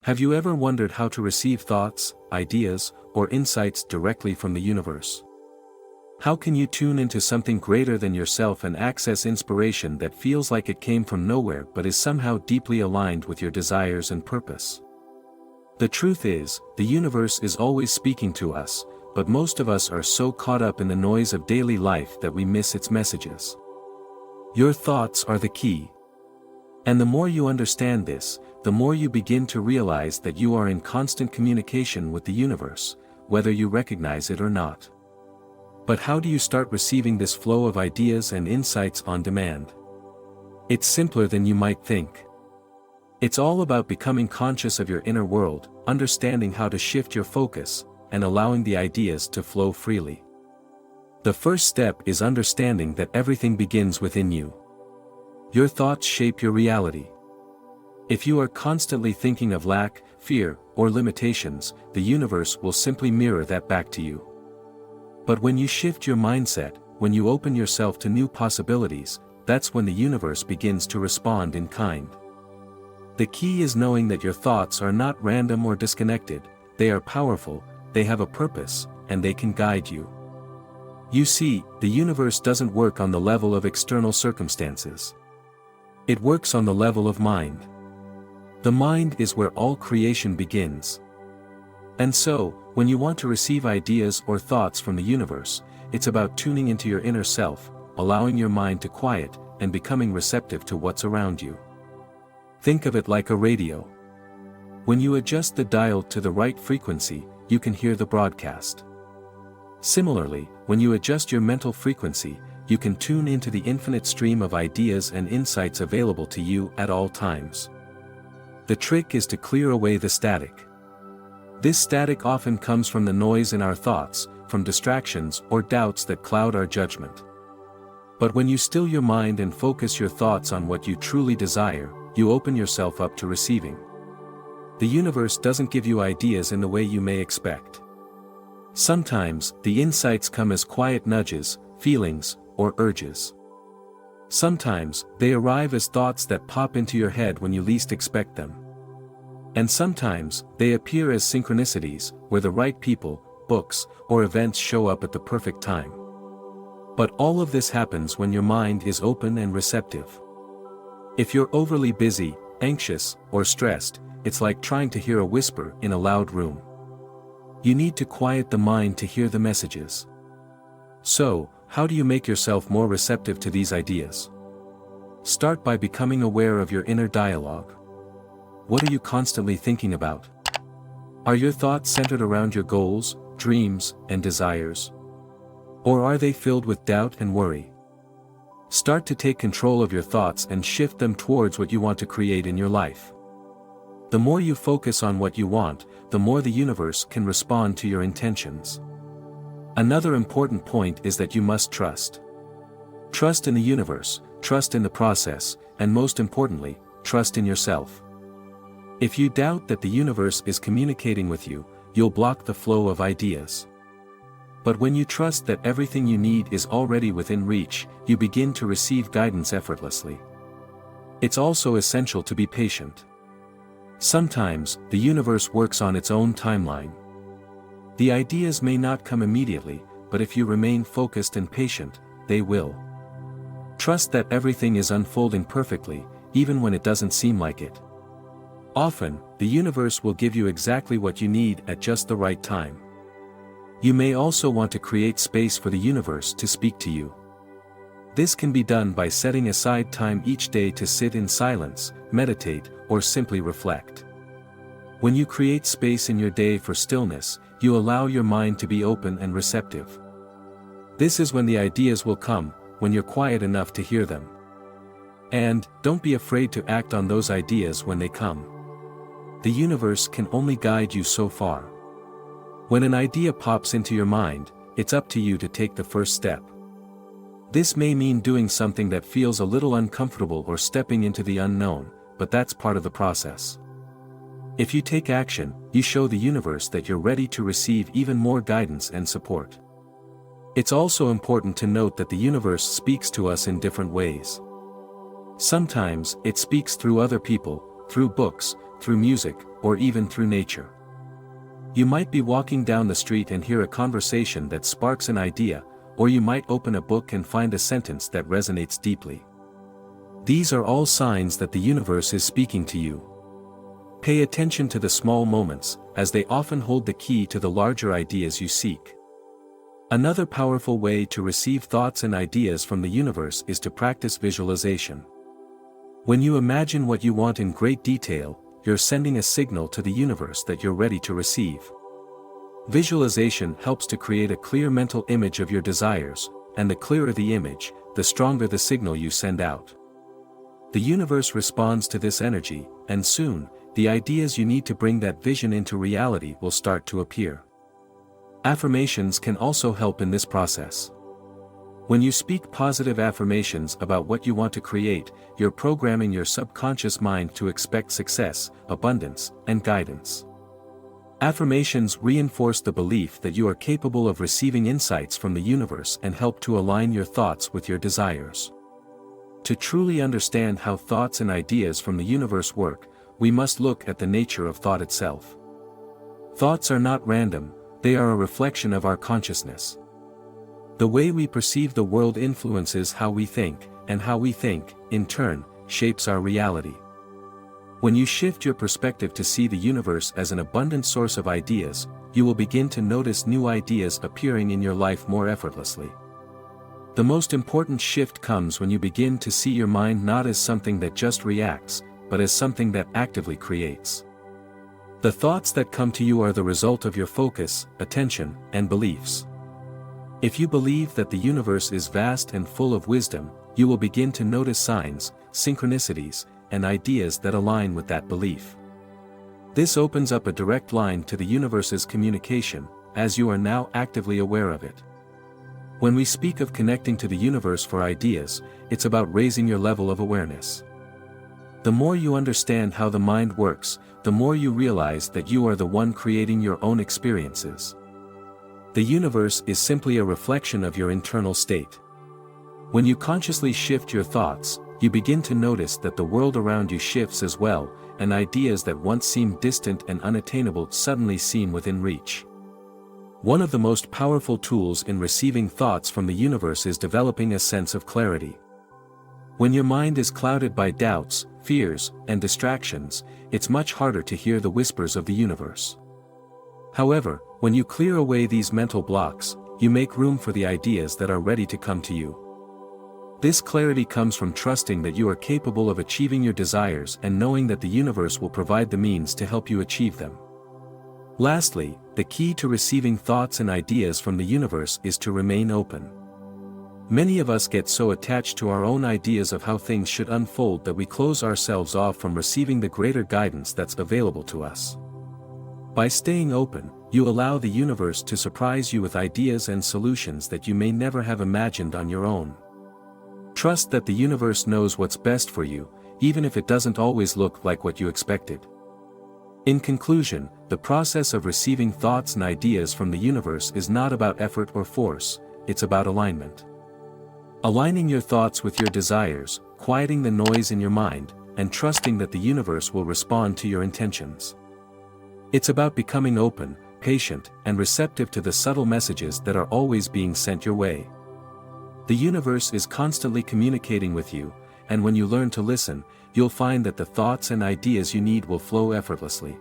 Have you ever wondered how to receive thoughts, ideas, or insights directly from the universe? How can you tune into something greater than yourself and access inspiration that feels like it came from nowhere but is somehow deeply aligned with your desires and purpose? The truth is, the universe is always speaking to us, but most of us are so caught up in the noise of daily life that we miss its messages. Your thoughts are the key. And the more you understand this, the more you begin to realize that you are in constant communication with the universe, whether you recognize it or not. But how do you start receiving this flow of ideas and insights on demand? It's simpler than you might think. It's all about becoming conscious of your inner world, understanding how to shift your focus, and allowing the ideas to flow freely. The first step is understanding that everything begins within you. Your thoughts shape your reality. If you are constantly thinking of lack, fear, or limitations, the universe will simply mirror that back to you. But when you shift your mindset, when you open yourself to new possibilities, that's when the universe begins to respond in kind. The key is knowing that your thoughts are not random or disconnected, they are powerful, they have a purpose, and they can guide you. You see, the universe doesn't work on the level of external circumstances. It works on the level of mind. The mind is where all creation begins. And so, when you want to receive ideas or thoughts from the universe, it's about tuning into your inner self, allowing your mind to quiet, and becoming receptive to what's around you. Think of it like a radio. When you adjust the dial to the right frequency, you can hear the broadcast. Similarly, when you adjust your mental frequency, you can tune into the infinite stream of ideas and insights available to you at all times. The trick is to clear away the static. This static often comes from the noise in our thoughts, from distractions or doubts that cloud our judgment. But when you still your mind and focus your thoughts on what you truly desire, you open yourself up to receiving. The universe doesn't give you ideas in the way you may expect. Sometimes, the insights come as quiet nudges, feelings, or urges. Sometimes, they arrive as thoughts that pop into your head when you least expect them. And sometimes, they appear as synchronicities, where the right people, books, or events show up at the perfect time. But all of this happens when your mind is open and receptive. If you're overly busy, anxious, or stressed, it's like trying to hear a whisper in a loud room. You need to quiet the mind to hear the messages. So, how do you make yourself more receptive to these ideas? Start by becoming aware of your inner dialogue. What are you constantly thinking about? Are your thoughts centered around your goals, dreams, and desires? Or are they filled with doubt and worry? Start to take control of your thoughts and shift them towards what you want to create in your life. The more you focus on what you want, the more the universe can respond to your intentions. Another important point is that you must trust. Trust in the universe, trust in the process, and most importantly, trust in yourself. If you doubt that the universe is communicating with you, you'll block the flow of ideas. But when you trust that everything you need is already within reach, you begin to receive guidance effortlessly. It's also essential to be patient. Sometimes, the universe works on its own timeline. The ideas may not come immediately, but if you remain focused and patient, they will. Trust that everything is unfolding perfectly, even when it doesn't seem like it. Often, the universe will give you exactly what you need at just the right time. You may also want to create space for the universe to speak to you. This can be done by setting aside time each day to sit in silence, meditate, or simply reflect. When you create space in your day for stillness, you allow your mind to be open and receptive. This is when the ideas will come, when you're quiet enough to hear them. And, don't be afraid to act on those ideas when they come. The universe can only guide you so far. When an idea pops into your mind, it's up to you to take the first step. This may mean doing something that feels a little uncomfortable or stepping into the unknown, but that's part of the process. If you take action, you show the universe that you're ready to receive even more guidance and support. It's also important to note that the universe speaks to us in different ways. Sometimes, it speaks through other people, through books, through music, or even through nature. You might be walking down the street and hear a conversation that sparks an idea, or you might open a book and find a sentence that resonates deeply. These are all signs that the universe is speaking to you. Pay attention to the small moments, as they often hold the key to the larger ideas you seek. Another powerful way to receive thoughts and ideas from the universe is to practice visualization. When you imagine what you want in great detail, you're sending a signal to the universe that you're ready to receive. Visualization helps to create a clear mental image of your desires, and the clearer the image, the stronger the signal you send out. The universe responds to this energy, and soon, the ideas you need to bring that vision into reality will start to appear. Affirmations can also help in this process. When you speak positive affirmations about what you want to create, you're programming your subconscious mind to expect success, abundance, and guidance. Affirmations reinforce the belief that you are capable of receiving insights from the universe and help to align your thoughts with your desires. To truly understand how thoughts and ideas from the universe work, we must look at the nature of thought itself. Thoughts are not random, they are a reflection of our consciousness. The way we perceive the world influences how we think, and how we think, in turn, shapes our reality. When you shift your perspective to see the universe as an abundant source of ideas, you will begin to notice new ideas appearing in your life more effortlessly. The most important shift comes when you begin to see your mind not as something that just reacts, but as something that actively creates. The thoughts that come to you are the result of your focus, attention, and beliefs. If you believe that the universe is vast and full of wisdom, you will begin to notice signs, synchronicities, and ideas that align with that belief. This opens up a direct line to the universe's communication, as you are now actively aware of it. When we speak of connecting to the universe for ideas, it's about raising your level of awareness. The more you understand how the mind works, the more you realize that you are the one creating your own experiences. The universe is simply a reflection of your internal state. When you consciously shift your thoughts, you begin to notice that the world around you shifts as well, and ideas that once seemed distant and unattainable suddenly seem within reach. One of the most powerful tools in receiving thoughts from the universe is developing a sense of clarity. When your mind is clouded by doubts, fears, and distractions, it's much harder to hear the whispers of the universe. However, when you clear away these mental blocks, you make room for the ideas that are ready to come to you. This clarity comes from trusting that you are capable of achieving your desires and knowing that the universe will provide the means to help you achieve them. Lastly, the key to receiving thoughts and ideas from the universe is to remain open. Many of us get so attached to our own ideas of how things should unfold that we close ourselves off from receiving the greater guidance that's available to us. By staying open, you allow the universe to surprise you with ideas and solutions that you may never have imagined on your own. Trust that the universe knows what's best for you, even if it doesn't always look like what you expected. In conclusion, the process of receiving thoughts and ideas from the universe is not about effort or force, it's about alignment. Aligning your thoughts with your desires, quieting the noise in your mind, and trusting that the universe will respond to your intentions. It's about becoming open, patient, and receptive to the subtle messages that are always being sent your way. The universe is constantly communicating with you, and when you learn to listen, you'll find that the thoughts and ideas you need will flow effortlessly.